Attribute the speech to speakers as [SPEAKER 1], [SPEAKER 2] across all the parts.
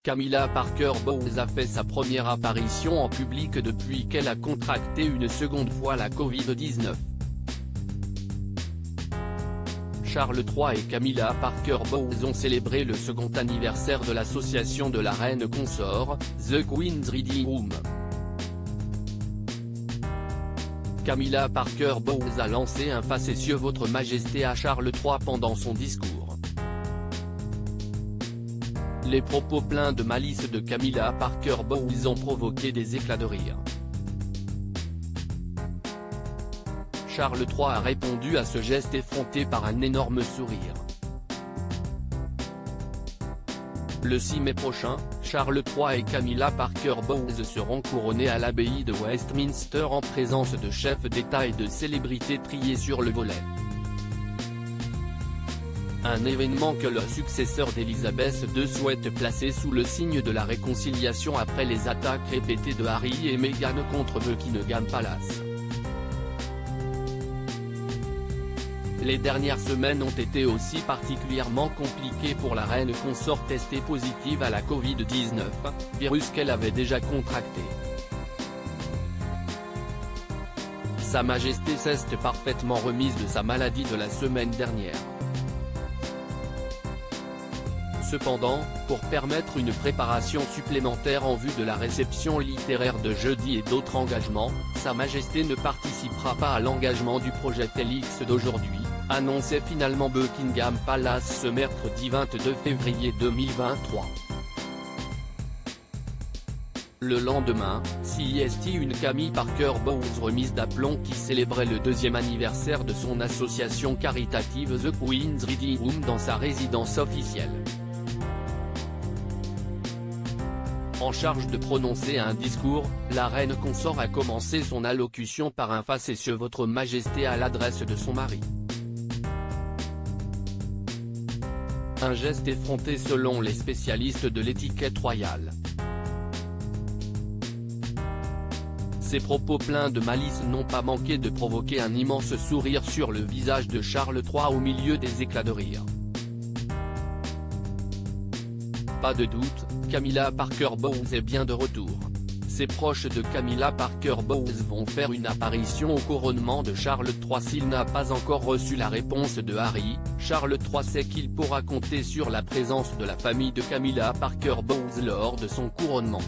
[SPEAKER 1] Camilla Parker Bowles a fait sa première apparition en public depuis qu'elle a contracté une seconde fois la Covid-19. Charles III et Camilla Parker Bowles ont célébré le second anniversaire de l'association de la reine consort, The Queen's Reading Room. Camilla Parker Bowles a lancé un facétieux Votre Majesté à Charles III pendant son discours. Les propos pleins de malice de Camilla Parker Bowles ont provoqué des éclats de rire. Charles III a répondu à ce geste effronté par un énorme sourire. Le 6 mai prochain, Charles III et Camilla Parker Bowles seront couronnés à l'abbaye de Westminster en présence de chefs d'État et de célébrités triées sur le volet. Un événement que le successeur d'Elisabeth II souhaite placer sous le signe de la réconciliation après les attaques répétées de Harry et Meghan contre Buckingham Palace. Les dernières semaines ont été aussi particulièrement compliquées pour la reine consort testée positive à la Covid-19, virus qu'elle avait déjà contracté. Sa Majesté s'est parfaitement remise de sa maladie de la semaine dernière. Cependant, pour permettre une préparation supplémentaire en vue de la réception littéraire de jeudi et d'autres engagements, Sa Majesté ne participera pas à l'engagement du projet Félix d'aujourd'hui, annonçait finalement Buckingham Palace ce mercredi 22 février 2023. Le lendemain, CST une Camilla Parker Bowles remise d'aplomb qui célébrait le deuxième anniversaire de son association caritative The Queen's Reading Room dans sa résidence officielle. En charge de prononcer un discours, la reine consort a commencé son allocution par un facétieux Votre Majesté à l'adresse de son mari. Un geste effronté selon les spécialistes de l'étiquette royale. Ces propos pleins de malice n'ont pas manqué de provoquer un immense sourire sur le visage de Charles III au milieu des éclats de rire. Pas de doute, Camilla Parker Bowles est bien de retour. Ses proches de Camilla Parker Bowles vont faire une apparition au couronnement de Charles III s'il n'a pas encore reçu la réponse de Harry. Charles III sait qu'il pourra compter sur la présence de la famille de Camilla Parker Bowles lors de son couronnement.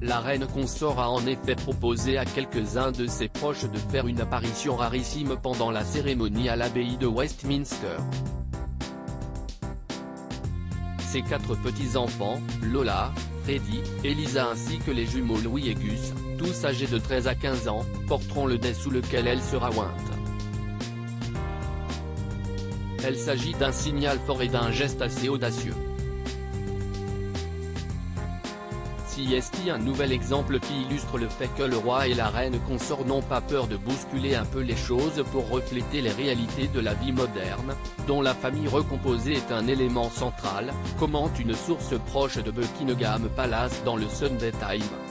[SPEAKER 1] La reine consort a en effet proposé à quelques-uns de ses proches de faire une apparition rarissime pendant la cérémonie à l'abbaye de Westminster. Ses 4 petits-enfants, Lola, Freddie, Elisa ainsi que les jumeaux Louis et Gus, tous âgés de 13 à 15 ans, porteront le dais sous lequel elle sera ointe. Il s'agit d'un signal fort et d'un geste assez audacieux. CST un nouvel exemple qui illustre le fait que le roi et la reine consort n'ont pas peur de bousculer un peu les choses pour refléter les réalités de la vie moderne, dont la famille recomposée est un élément central, commente une source proche de Buckingham Palace dans le Sunday Times.